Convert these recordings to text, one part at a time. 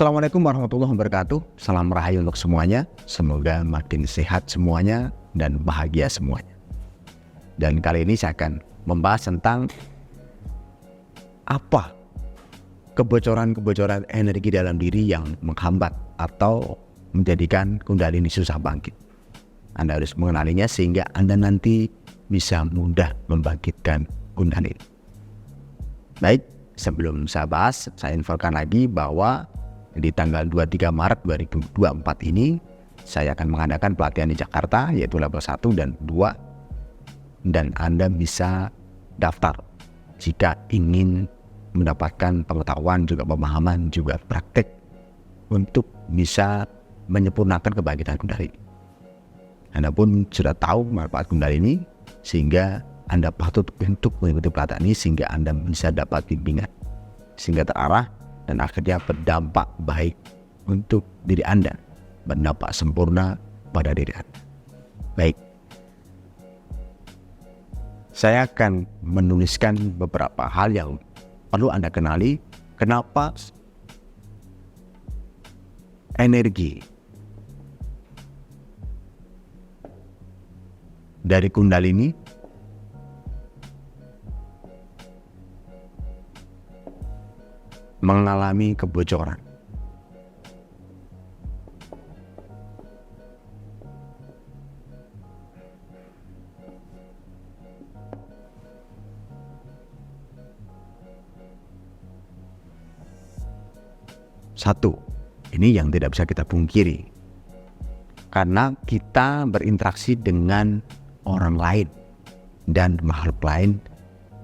Assalamualaikum warahmatullahi wabarakatuh. Salam rahayu untuk semuanya. Semoga makin sehat semuanya dan bahagia semuanya. Dan kali ini saya akan membahas tentang apa kebocoran-kebocoran energi dalam diri yang menghambat atau menjadikan Kundalini susah bangkit. Anda harus mengenalinya sehingga Anda nanti bisa mudah membangkitkan Kundalini. Baik, sebelum saya bahas, saya infokan lagi bahwa di tanggal 23 Maret 2024 ini saya akan mengadakan pelatihan di Jakarta yaitu level 1 dan 2, dan Anda bisa daftar jika ingin mendapatkan pengetahuan juga pemahaman juga praktek untuk bisa menyempurnakan kebangkitan Kundalini. Anda pun sudah tahu manfaat Kundalini sehingga Anda patut untuk mengikuti pelatihan ini sehingga Anda bisa dapat bimbingan sehingga terarah dan akhirnya berdampak baik untuk diri Anda, berdampak sempurna pada diri Anda. Baik, saya akan menuliskan beberapa hal yang perlu Anda kenali. Kenapa energi dari Kundalini mengalami kebocoran. Satu, ini yang tidak bisa kita pungkiri. Karena kita berinteraksi dengan orang lain dan makhluk lain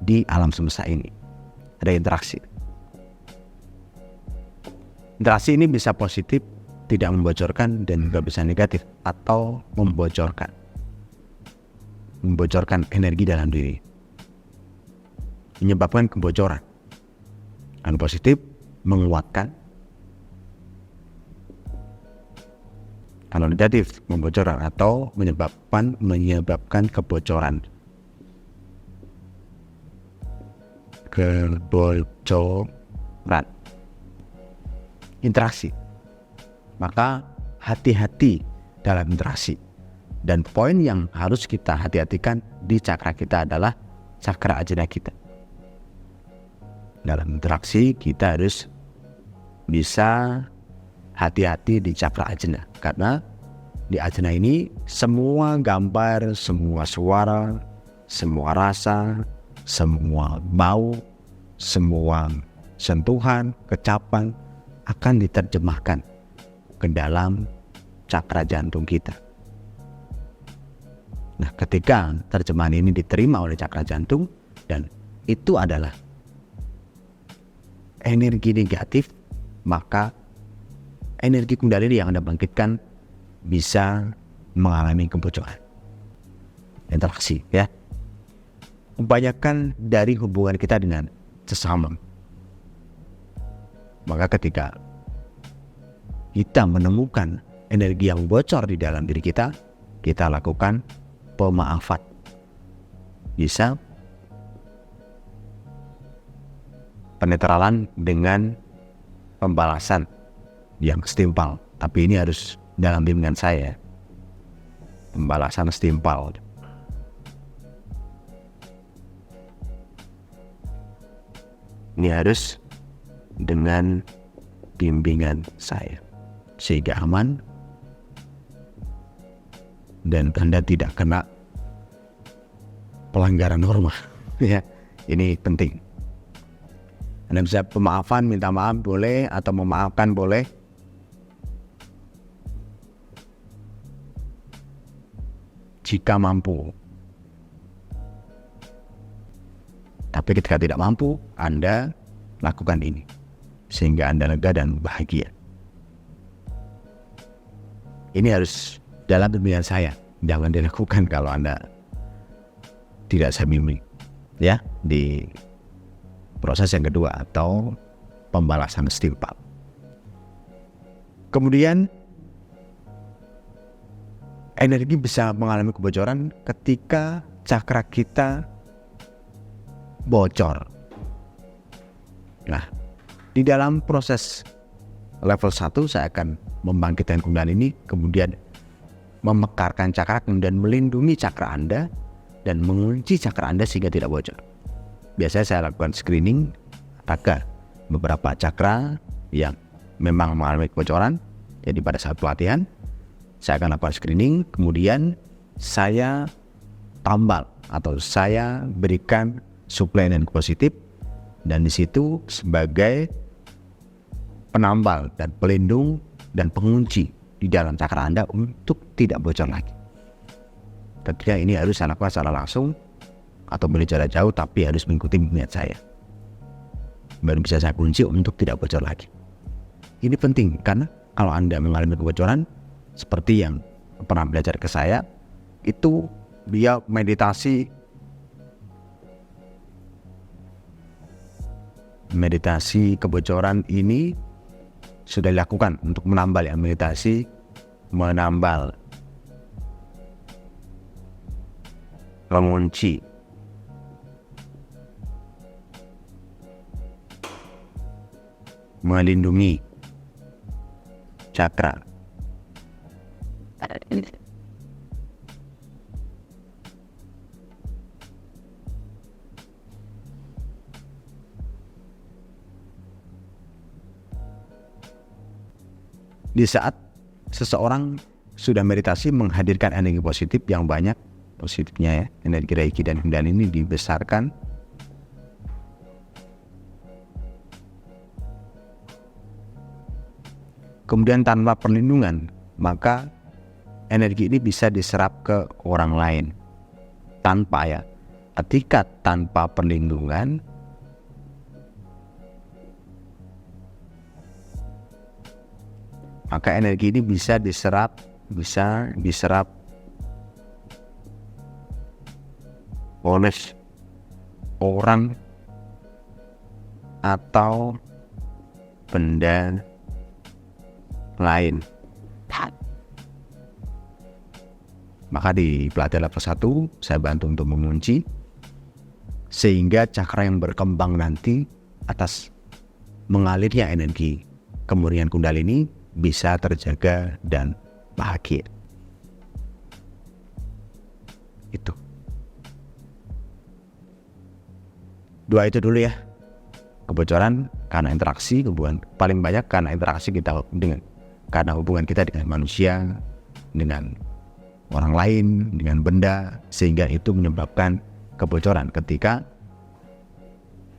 di alam semesta ini. Ada interaksi. Interaksi ini bisa positif, tidak membocorkan, dan juga bisa negatif atau membocorkan energi dalam diri, menyebabkan kebocoran. Yang positif menguatkan, kalau negatif membocorkan atau menyebabkan kebocoran. Interaksi, maka hati-hati dalam interaksi. Dan poin yang harus kita hati-hatikan di cakra kita adalah cakra ajna kita. Dalam interaksi kita harus bisa hati-hati di cakra ajna, karena di ajna ini semua gambar, semua suara, semua rasa, semua bau, semua sentuhan, kecapan akan diterjemahkan ke dalam cakra jantung kita. Nah, ketika terjemahan ini diterima oleh cakra jantung dan itu adalah energi negatif, maka energi Kundalini yang Anda bangkitkan bisa mengalami kebocoran. Interaksi, ya. Kebanyakan dari hubungan kita dengan sesama. Maka ketika kita menemukan energi yang bocor di dalam diri kita, kita lakukan pemaafan. Bisa penetralan dengan pembalasan yang setimpal. Tapi ini harus dalam bimbingan saya. Pembalasan setimpal. Ini harus dengan bimbingan saya sehingga aman dan Anda tidak kena pelanggaran norma. Ya, ini penting. Anda bisa pemaafan, minta maaf boleh, atau memaafkan boleh. Jika mampu. Tapi ketika tidak mampu, Anda lakukan ini sehingga Anda lega dan bahagia. Ini harus dalam bimbingan saya. Jangan dilakukan kalau Anda tidak saya bimbing. Ya, di proses yang kedua atau pembalasan setimpal. Kemudian energi bisa mengalami kebocoran ketika cakra kita bocor. Nah, di dalam proses level 1 saya akan membangkitkan kundalini, kemudian memekarkan cakra, kemudian melindungi cakra Anda dan mengunci cakra Anda sehingga tidak bocor. Biasanya saya lakukan screening apakah beberapa cakra yang memang mengalami kebocoran. Jadi pada saat pelatihan saya akan lakukan screening, kemudian saya tambal atau saya berikan suplai energi positif, dan di situ sebagai penambal dan pelindung dan pengunci di dalam cakra Anda untuk tidak bocor lagi. Tentunya ini harus saya lakukan secara langsung atau beli jarak jauh, tapi harus mengikuti niat saya. Baru bisa saya kunci untuk tidak bocor lagi. Ini penting karena kalau Anda mengalami kebocoran seperti yang pernah belajar ke saya, itu dia meditasi kebocoran ini sudah dilakukan untuk menambal ya, meditasi menambal, mengunci, melindungi cakra. Di saat seseorang sudah meditasi menghadirkan energi positif yang banyak, positifnya ya, energi Reiki dan Kundalini ini dibesarkan, kemudian tanpa perlindungan, maka energi ini bisa diserap ke orang lain tanpa ya. Ketika tanpa perlindungan, maka energi ini bisa diserap oleh orang atau benda lain. Maka di pelatihan level 1 saya bantu untuk mengunci sehingga cakra yang berkembang nanti atas mengalirnya energi kemurnian Kundalini bisa terjaga dan bahagia. Itu. Dua itu dulu ya. Kebocoran karena interaksi, kemudian paling banyak karena interaksi kita karena hubungan kita dengan manusia, dengan orang lain, dengan benda, sehingga itu menyebabkan kebocoran ketika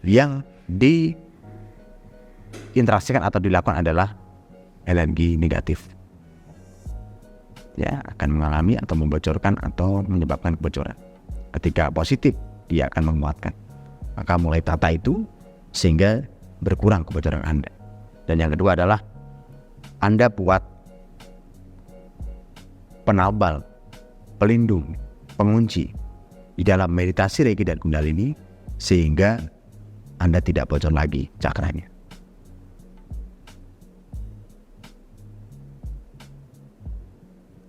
yang diinteraksikan atau dilakukan adalah energi negatif. Ya, akan mengalami atau membocorkan atau menyebabkan kebocoran. Ketika positif, dia akan menguatkan. Maka mulai tata itu sehingga berkurang kebocoran Anda. Dan yang kedua adalah Anda buat penambal, pelindung, pengunci di dalam meditasi Reiki dan Kundalini sehingga Anda tidak bocor lagi cakranya.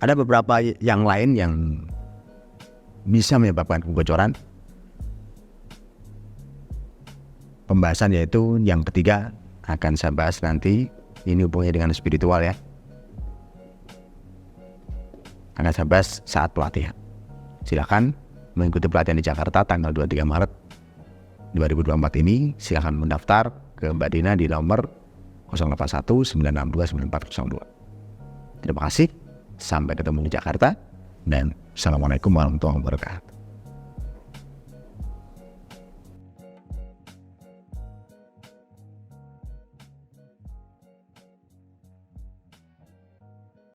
Ada beberapa yang lain yang bisa menyebabkan kebocoran. Pembahasan yaitu yang ketiga akan saya bahas nanti. Ini hubungannya dengan spiritual ya. Akan saya bahas saat pelatihan. Silakan mengikuti pelatihan di Jakarta tanggal 23 Maret 2024 ini. Silakan mendaftar ke Mbak Dina di nomor 081 962 9402. Terima kasih. Sampai ketemu di Jakarta dan Assalamualaikum warahmatullahi wabarakatuh.